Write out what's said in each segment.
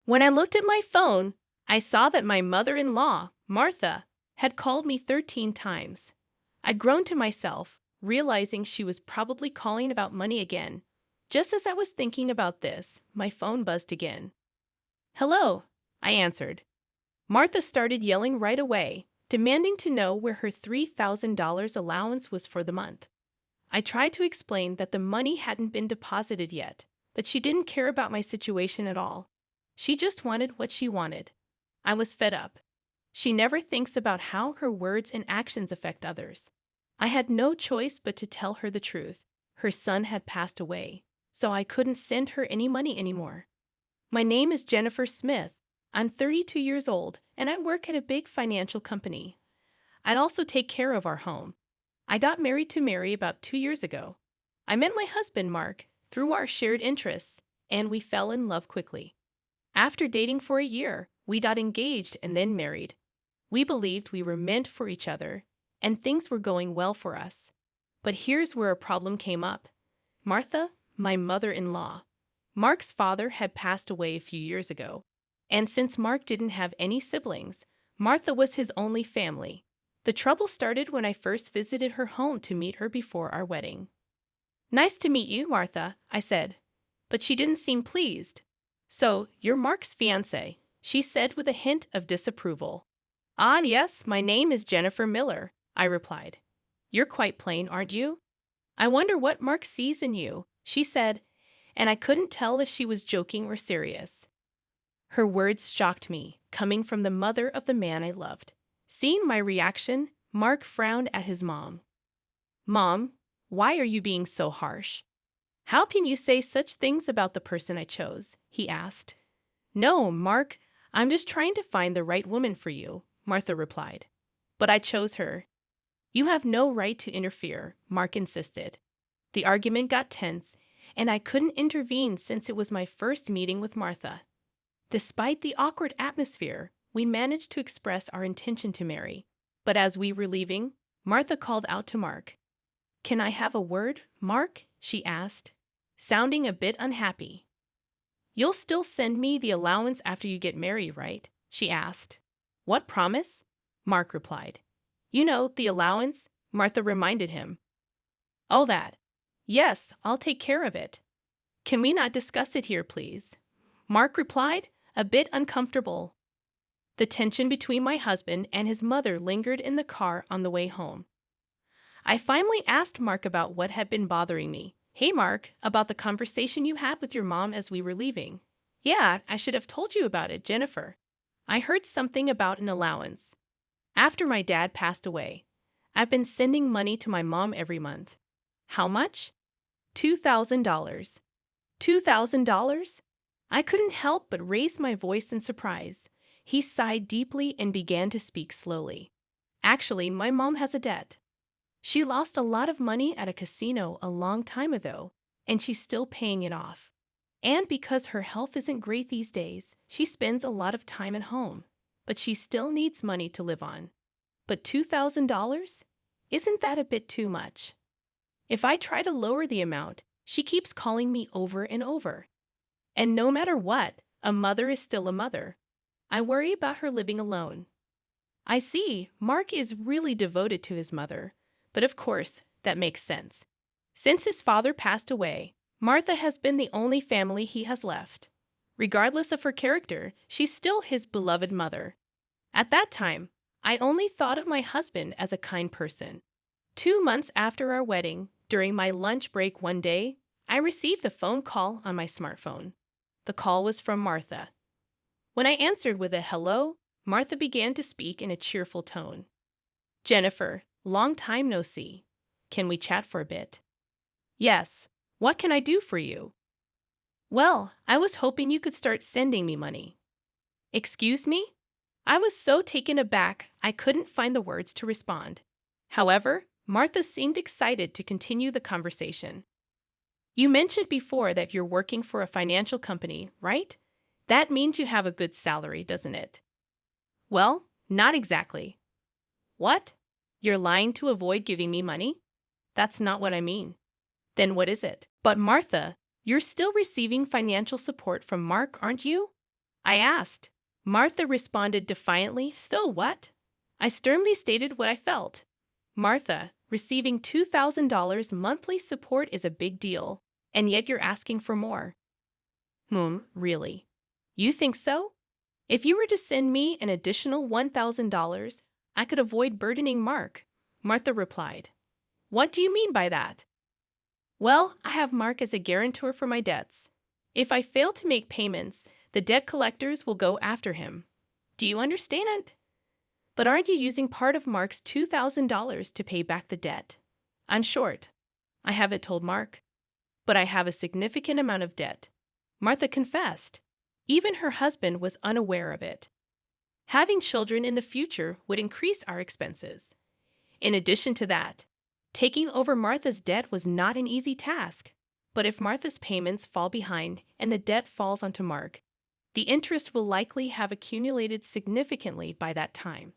When I looked at my phone, I saw that my mother-in-law, Martha, had called me 13 times. I groaned to myself, realizing she was probably calling about money again. Just as I was thinking about this, my phone buzzed again. "Hello," I answered. Martha started yelling right away, demanding to know where her $3,000 allowance was for the month. I tried to explain that the money hadn't been deposited yet, that she didn't care about my situation at all. She just wanted what she wanted. I was fed up. She never thinks about how her words and actions affect others. I had no choice but to tell her the truth. Her son had passed away, so I couldn't send her any money anymore. "My name is Jennifer Smith. I'm 32 years old, and I work at a big financial company. I'd also take care of our home. I got married to Mary about 2 years ago. I met my husband, Mark, through our shared interests, and we fell in love quickly. After dating for a year, we got engaged and then married. We believed we were meant for each other, and things were going well for us. But here's where a problem came up. Martha, my mother-in-law. Mark's father had passed away a few years ago, and since Mark didn't have any siblings, Martha was his only family. The trouble started when I first visited her home to meet her before our wedding. "Nice to meet you, Martha," I said, but she didn't seem pleased. "So, you're Mark's fiancée," she said with a hint of disapproval. "Ah, yes, my name is Jennifer Miller," I replied. "You're quite plain, aren't you?" "I wonder what Mark sees in you," she said, and I couldn't tell if she was joking or serious. Her words shocked me, coming from the mother of the man I loved. Seeing my reaction, Mark frowned at his mom. "Mom, why are you being so harsh? How can you say such things about the person I chose?" he asked. "No, Mark, I'm just trying to find the right woman for you," Martha replied. "But I chose her." "You have no right to interfere," Mark insisted. The argument got tense, and I couldn't intervene since it was my first meeting with Martha. Despite the awkward atmosphere, we managed to express our intention to marry. But as we were leaving, Martha called out to Mark. "Can I have a word, Mark?" she asked, sounding a bit unhappy. "You'll still send me the allowance after you get married, right?" she asked. "What promise?" Mark replied. "You know, the allowance," Martha reminded him. "Oh, that. Yes, I'll take care of it." "Can we not discuss it here, please?" Mark replied, a bit uncomfortable. The tension between my husband and his mother lingered in the car on the way home. I finally asked Mark about what had been bothering me. "Hey, Mark, about the conversation you had with your mom as we were leaving." "Yeah, I should have told you about it, Jennifer. I heard something about an allowance. After my dad passed away, I've been sending money to my mom every month." "How much?" $2,000. $2,000? I couldn't help but raise my voice in surprise. He sighed deeply and began to speak slowly. "Actually, my mom has a debt. She lost a lot of money at a casino a long time ago, and she's still paying it off. And because her health isn't great these days, she spends a lot of time at home. But she still needs money to live on. But $2,000? Isn't that a bit too much? If I try to lower the amount, she keeps calling me over and over. And no matter what, a mother is still a mother. I worry about her living alone." I see, Mark is really devoted to his mother. But of course, that makes sense. Since his father passed away, Martha has been the only family he has left. Regardless of her character, she's still his beloved mother. At that time, I only thought of my husband as a kind person. 2 months after our wedding, during my lunch break one day, I received a phone call on my smartphone. The call was from Martha. When I answered with a hello, Martha began to speak in a cheerful tone. "Jennifer, long time no see. Can we chat for a bit?" "Yes. What can I do for you?" "Well, I was hoping you could start sending me money." "Excuse me?" I was so taken aback I couldn't find the words to respond. However, Martha seemed excited to continue the conversation. "You mentioned before that you're working for a financial company, right? That means you have a good salary, doesn't it?" "Well, not exactly." "What? You're lying to avoid giving me money?" "That's not what I mean." "Then what is it?" "But Martha, you're still receiving financial support from Mark, aren't you?" I asked. Martha responded defiantly, "So what?" I sternly stated what I felt. "Martha, receiving $2,000 monthly support is a big deal, and yet you're asking for more." Really? You think so? If you were to send me an additional $1,000, I could avoid burdening Mark, Martha replied. What do you mean by that? Well, I have Mark as a guarantor for my debts. If I fail to make payments, the debt collectors will go after him. Do you understand? But aren't you using part of Mark's $2,000 to pay back the debt? I'm short. I haven't told Mark. But I have a significant amount of debt. Martha confessed. Even her husband was unaware of it. Having children in the future would increase our expenses. In addition to that, taking over Martha's debt was not an easy task. But if Martha's payments fall behind and the debt falls onto Mark, the interest will likely have accumulated significantly by that time.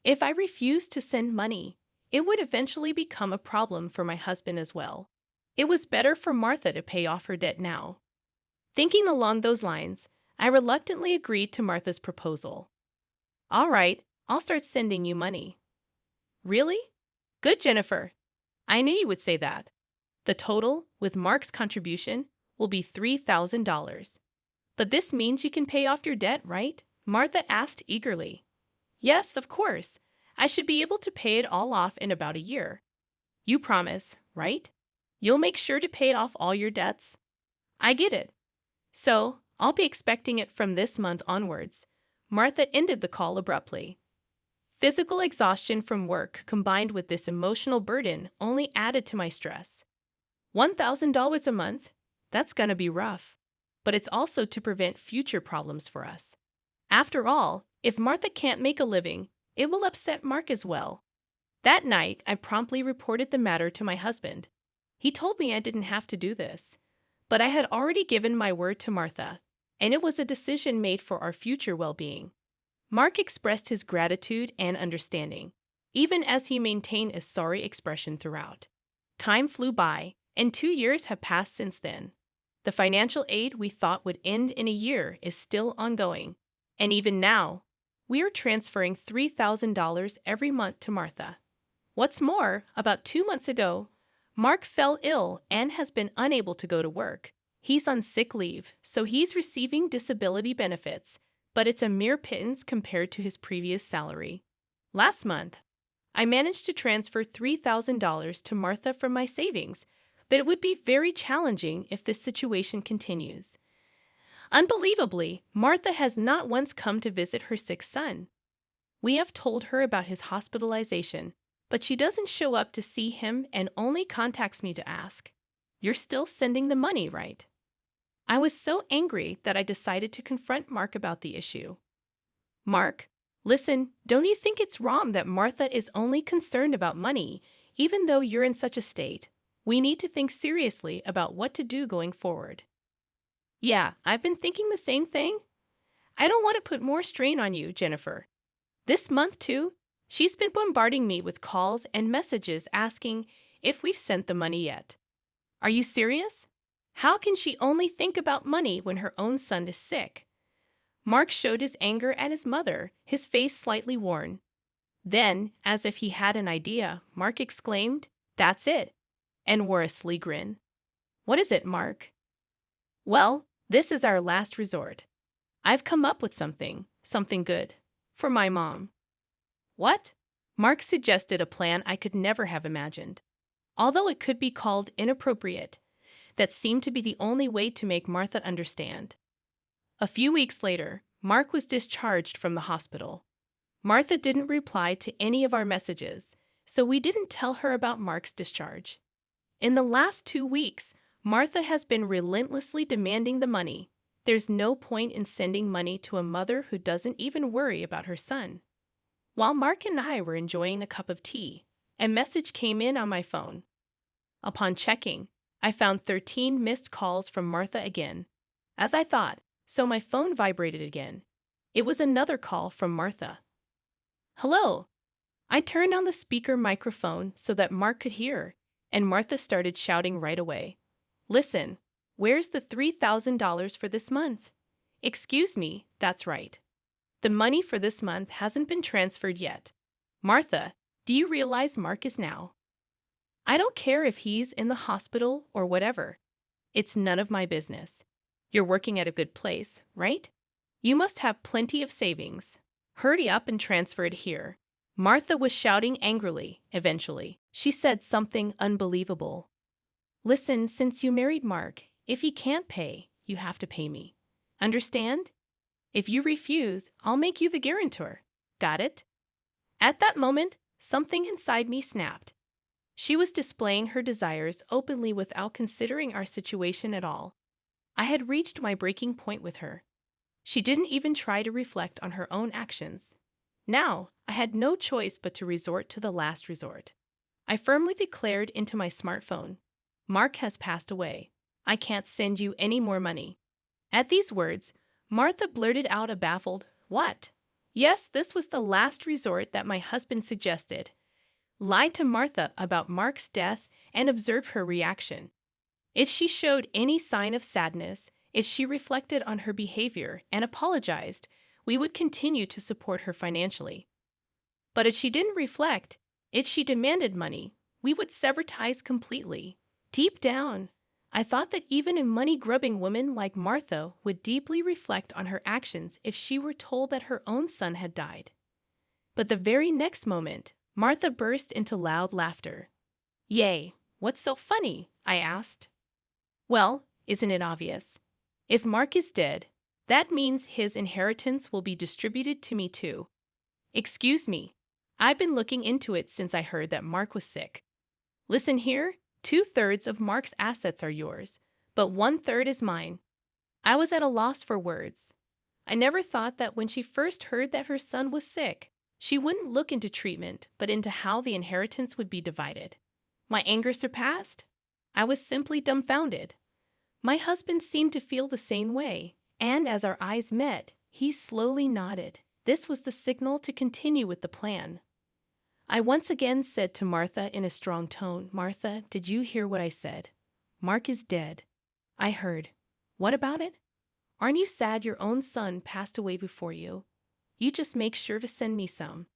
If I refuse to send money, it would eventually become a problem for my husband as well. It was better for Martha to pay off her debt now. Thinking along those lines, I reluctantly agreed to Martha's proposal. All right, I'll start sending you money. Really? Good, Jennifer. I knew you would say that. The total, with Mark's contribution, will be $3,000. But this means you can pay off your debt, right? Martha asked eagerly. Yes, of course. I should be able to pay it all off in about a year. You promise, right? You'll make sure to pay off all your debts? I get it. So, I'll be expecting it from this month onwards. Martha ended the call abruptly. Physical exhaustion from work combined with this emotional burden only added to my stress. $1,000 a month? That's gonna be rough. But it's also to prevent future problems for us. After all, if Martha can't make a living, it will upset Mark as well. That night, I promptly reported the matter to my husband. He told me I didn't have to do this. But I had already given my word to Martha, and it was a decision made for our future well-being. Mark expressed his gratitude and understanding, even as he maintained a sorry expression throughout. Time flew by, and 2 years have passed since then. The financial aid we thought would end in a year is still ongoing, and even now, we are transferring $3,000 every month to Martha. What's more, about 2 months ago, Mark fell ill and has been unable to go to work. He's on sick leave, so he's receiving disability benefits, but it's a mere pittance compared to his previous salary. Last month, I managed to transfer $3,000 to Martha from my savings, but it would be very challenging if this situation continues. Unbelievably, Martha has not once come to visit her sick son. We have told her about his hospitalization, but she doesn't show up to see him and only contacts me to ask, "You're still sending the money, right?" I was so angry that I decided to confront Mark about the issue. Mark, listen, don't you think it's wrong that Martha is only concerned about money, even though you're in such a state? We need to think seriously about what to do going forward. Yeah, I've been thinking the same thing. I don't want to put more strain on you, Jennifer. This month, too, she's been bombarding me with calls and messages asking if we've sent the money yet. Are you serious? How can she only think about money when her own son is sick? Mark showed his anger at his mother, his face slightly worn. Then, as if he had an idea, Mark exclaimed, "That's it," and wore a sly grin. What is it, Mark? Well, this is our last resort. I've come up with something good, for my mom. What? Mark suggested a plan I could never have imagined. Although it could be called inappropriate, that seemed to be the only way to make Martha understand. A few weeks later, Mark was discharged from the hospital. Martha didn't reply to any of our messages, so we didn't tell her about Mark's discharge. In the last 2 weeks, Martha has been relentlessly demanding the money. There's no point in sending money to a mother who doesn't even worry about her son. While Mark and I were enjoying a cup of tea, a message came in on my phone. Upon checking, I found 13 missed calls from Martha again. As I thought, so my phone vibrated again. It was another call from Martha. Hello. I turned on the speaker microphone so that Mark could hear, and Martha started shouting right away. Listen, where's the $3,000 for this month? Excuse me, that's right. The money for this month hasn't been transferred yet. Martha, do you realize Mark is now? I don't care if he's in the hospital or whatever. It's none of my business. You're working at a good place, right? You must have plenty of savings. Hurry up and transfer it here. Martha was shouting angrily, eventually. She said something unbelievable. Listen, since you married Mark, if he can't pay, you have to pay me. Understand? If you refuse, I'll make you the guarantor. Got it? At that moment, something inside me snapped. She was displaying her desires openly without considering our situation at all. I had reached my breaking point with her. She didn't even try to reflect on her own actions. Now, I had no choice but to resort to the last resort. I firmly declared into my smartphone, Mark has passed away. I can't send you any more money. At these words, Martha blurted out a baffled, "What?" Yes, this was the last resort that my husband suggested. Lied to Martha about Mark's death and observed her reaction. If she showed any sign of sadness, if she reflected on her behavior and apologized, we would continue to support her financially. But if she didn't reflect, if she demanded money, we would sever ties completely. Deep down, I thought that even a money-grubbing woman like Martha would deeply reflect on her actions if she were told that her own son had died. But the very next moment, Martha burst into loud laughter. "Yay, what's so funny?" I asked. "Well, isn't it obvious? If Mark is dead, that means his inheritance will be distributed to me too. Excuse me, I've been looking into it since I heard that Mark was sick. Listen here, 2/3 of Mark's assets are yours, but 1/3 is mine." I was at a loss for words. I never thought that when she first heard that her son was sick, she wouldn't look into treatment, but into how the inheritance would be divided. My anger surpassed. I was simply dumbfounded. My husband seemed to feel the same way, and as our eyes met, he slowly nodded. This was the signal to continue with the plan. I once again said to Martha in a strong tone, "Martha, did you hear what I said? Mark is dead." "I heard. What about it? Aren't you sad your own son passed away before you? You just make sure to send me some.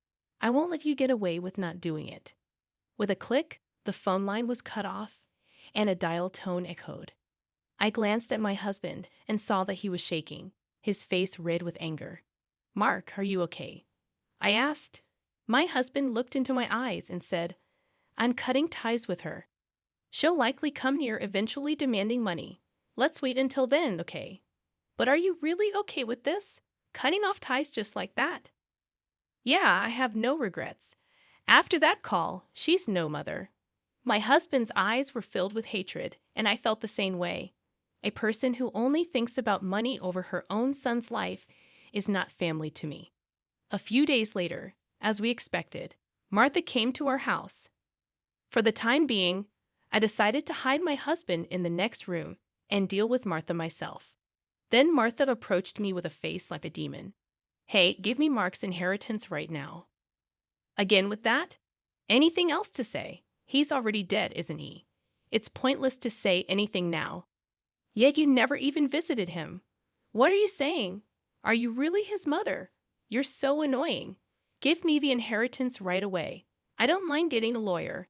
I won't let you get away with not doing it." With a click, the phone line was cut off, and a dial tone echoed. I glanced at my husband and saw that he was shaking, his face red with anger. "Mark, are you okay?" I asked. My husband looked into my eyes and said, "I'm cutting ties with her. She'll likely come here eventually demanding money. Let's wait until then, okay? But are you really okay with this? Cutting off ties just like that?" "Yeah, I have no regrets. After that call, she's no mother." My husband's eyes were filled with hatred, and I felt the same way. A person who only thinks about money over her own son's life is not family to me. A few days later, as we expected, Martha came to our house. For the time being, I decided to hide my husband in the next room and deal with Martha myself. Then Martha approached me with a face like a demon. "Hey, give me Mark's inheritance right now." Again with that? Anything else to say? He's already dead, isn't he? It's pointless to say anything now. Yet you never even visited him. What are you saying? Are you really his mother? You're so annoying. Give me the inheritance right away. I don't mind getting a lawyer.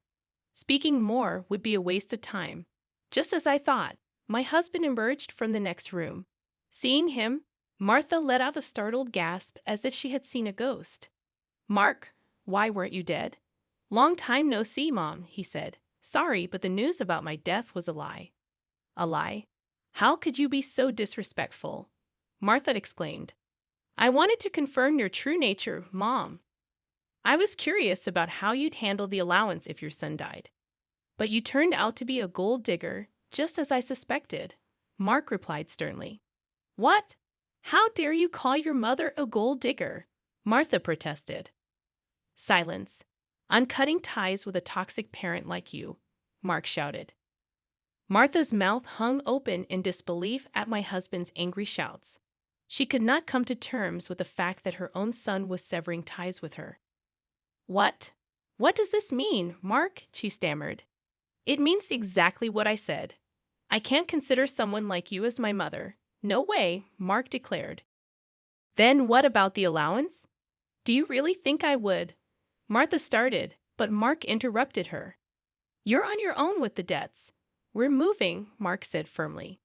Speaking more would be a waste of time. Just as I thought, my husband emerged from the next room. Seeing him, Martha let out a startled gasp as if she had seen a ghost. "Mark, why weren't you dead?" "Long time no see, Mom," he said. "Sorry, but the news about my death was a lie." "A lie? How could you be so disrespectful?" Martha exclaimed. "I wanted to confirm your true nature, Mom. I was curious about how you'd handle the allowance if your son died. But you turned out to be a gold digger, just as I suspected," Mark replied sternly. "What? How dare you call your mother a gold digger?" Martha protested. "Silence. I'm cutting ties with a toxic parent like you," Mark shouted. Martha's mouth hung open in disbelief at my husband's angry shouts. She could not come to terms with the fact that her own son was severing ties with her. "What? What does this mean, Mark?" she stammered. "It means exactly what I said. I can't consider someone like you as my mother. No way, Mark declared. Then what about the allowance? Do you really think I would? Martha started, but Mark interrupted her. You're on your own with the debts. We're moving, Mark said firmly.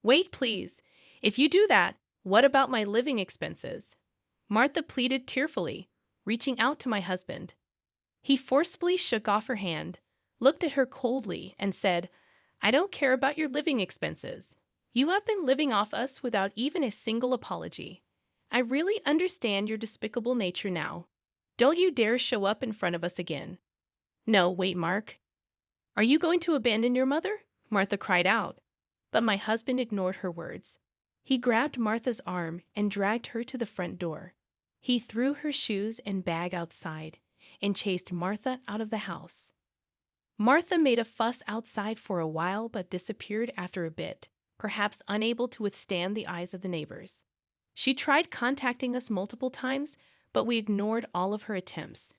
Wait, please. If you do that, what about my living expenses? Martha pleaded tearfully, reaching out to my husband. He forcefully shook off her hand, looked at her coldly, and said, I don't care about your living expenses. You have been living off us without even a single apology. I really understand your despicable nature now. Don't you dare show up in front of us again. No, wait, Mark. Are you going to abandon your mother? Martha cried out. But my husband ignored her words. He grabbed Martha's arm and dragged her to the front door. He threw her shoes and bag outside and chased Martha out of the house. Martha made a fuss outside for a while but disappeared after a bit, perhaps unable to withstand the eyes of the neighbors. She tried contacting us multiple times, but we ignored all of her attempts.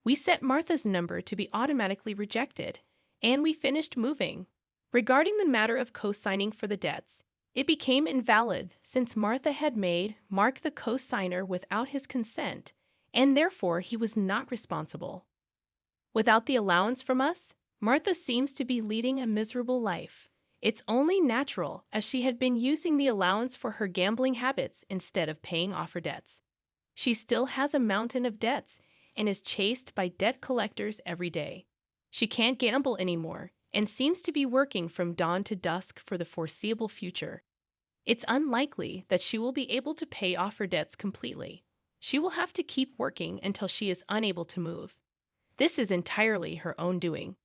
We set Martha's number to be automatically rejected, and we finished moving. Regarding the matter of co-signing for the debts, it became invalid since Martha had made Mark the co-signer without his consent, and therefore he was not responsible. Without the allowance from us, Martha seems to be leading a miserable life. It's only natural, as she had been using the allowance for her gambling habits instead of paying off her debts. She still has a mountain of debts and is chased by debt collectors every day. She can't gamble anymore and seems to be working from dawn to dusk for the foreseeable future. It's unlikely that she will be able to pay off her debts completely. She will have to keep working until she is unable to move. This is entirely her own doing.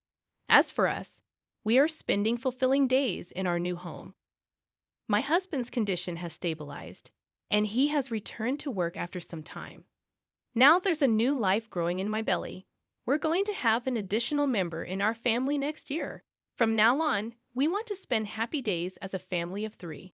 As for us, we are spending fulfilling days in our new home. My husband's condition has stabilized, and he has returned to work after some time. Now there's a new life growing in my belly. We're going to have an additional member in our family next year. From now on, we want to spend happy days as a family of 3.